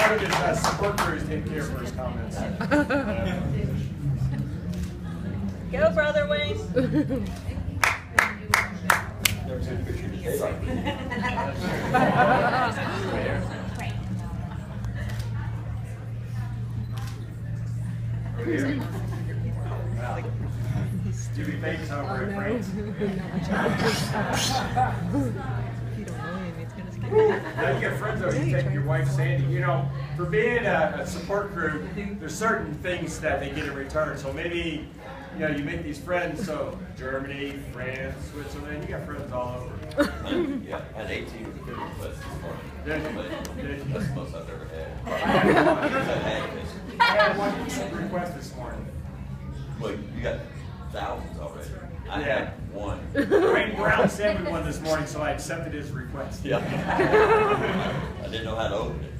one of his support crews taking care for his comments. Go, brother Wayne. Never seen a picture of the daylight. Do we make some over in France? Now you got friends over, you take your wife Sandy. You know, for being a support crew, there's certain things that they get in return. So maybe, you know, you make these friends. So Germany, France, Switzerland, you got friends all over. Yeah, I had 18 requests this morning. Did you? That's the most I've ever had. I had one request this morning. Well, you got thousands already. I had one. Wayne Brown sent me one this morning, so I accepted his request. Yeah. I didn't know how to open it.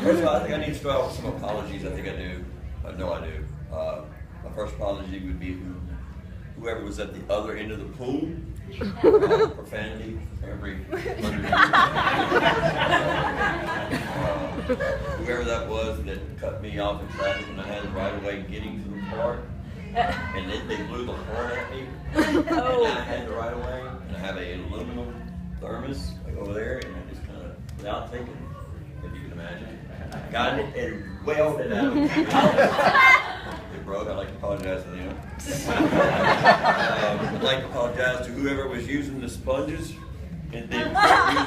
First of all, I think I need to start with some apologies. I think I do. I know I do. My first apology would be whoever was at the other end of the pool. Profanity every 100 whoever that was that cut me off in traffic when I had the right of way getting to the park. And then they blew the horn at me. And I had the right of way. And I have an aluminum thermos like over there. And I just kind of, without thinking, if you can imagine, got it and wailed it out. It broke. I'd like to apologize to them. I'd like to apologize to whoever was using the sponges and then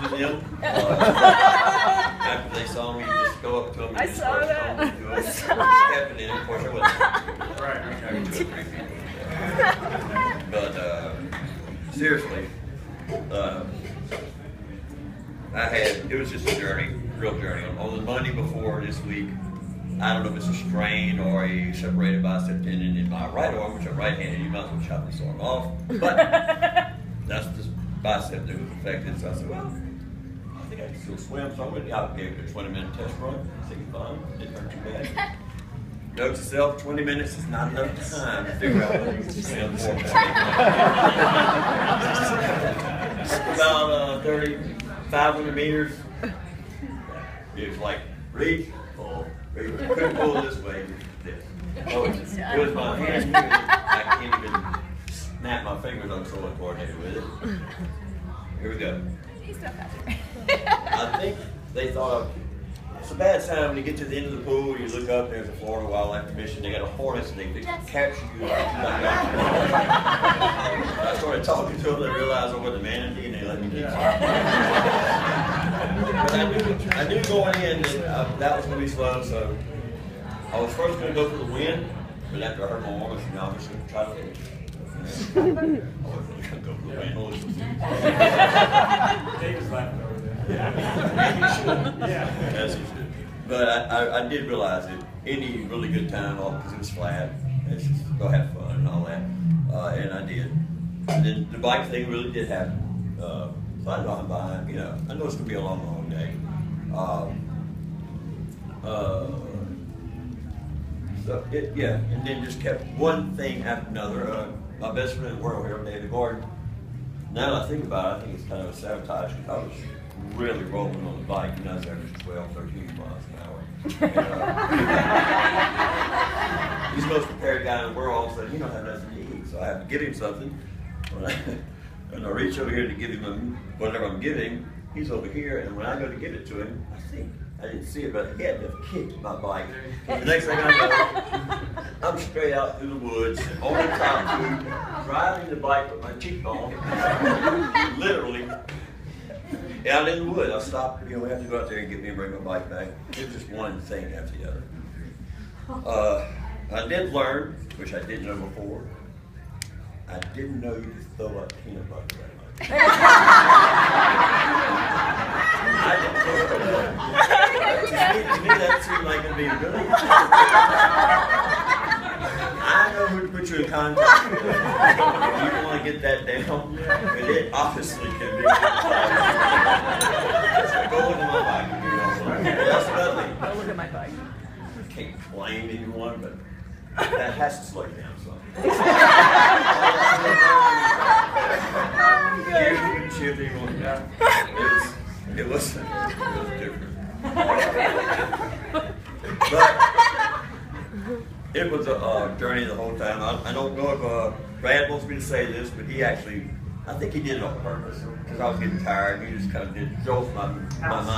using them. After they saw me, just go up to them and just start talking to them. Happened, and of course I wasn't. Right. Every 2 or 3 people. But seriously, it was just a journey, real journey. On the Monday before this week, I don't know if it's a strain or a separated bicep tendon in my right arm, which I'm right-handed. You might as well chop this arm off. But that's the bicep that was affected. So I said, well, I think I can still swim. So I went out and gave it a 20-minute test run. I think it's fine. It didn't hurt too bad. Note to self, 20 minutes is not enough time to figure out whether you can swim 4 points. About 500 meters. It was like, reach, pull. Couldn't pull this way. This. Oh, it was my hand. I can't even snap my fingers. I'm so uncoordinated with it. Here we go. He's still faster. I think they thought it's a bad sign when you get to the end of the pool. You look up. There's a Florida Wildlife Commission. They got a harness and they capture you. I started talking to them. They realized I wasn't a manatee and they let me do it. But I knew going in that that was going to be slow, so I was first going to go for the win, but after I heard my arm, I said, no, I'm just going to try to finish. I wasn't going to go for the win. David's laughing over there. Yeah. As he should. But I did realize that any really good time, because it was flat, it's just go have fun and all that, and I did. And then the bike thing really did happen. So I know I'm behind, you know, I know it's going to be a long, long day. And then just kept one thing after another. My best friend in the world here, David Gordon, now that I think about it, I think it's kind of a sabotage because I was really rolling on the bike, and I was averaging 12, 13 miles an hour. And, he's the most prepared guy in the world, all of a sudden, you don't have nothing to eat, so I have to give him something. And I reach over here to give him whatever I'm giving, he's over here, and when I go to give it to him, I think, I didn't see it, but he had to kick my bike. The next thing I know, I'm straight out through the woods, on the top tube, driving the bike with my cheekbone, literally, out in the woods. I stopped, we have to go out there and get me and bring my bike back. It was just one thing after the other. I did learn, which I didn't know before, I didn't know you could throw up peanut butter that much. I didn't know that. To me, that seemed like it'd be really. I know who to put you in contact with. If you want to get that down, but it obviously can be. Go look at my bike. That's nothing. Go look at my bike. I can't blame anyone, but that has to slow you down some. It was different. But it was a journey the whole time. I don't know if Brad wants me to say this, but he actually, I think he did it on purpose because I was getting tired. He just kind of drove my mind.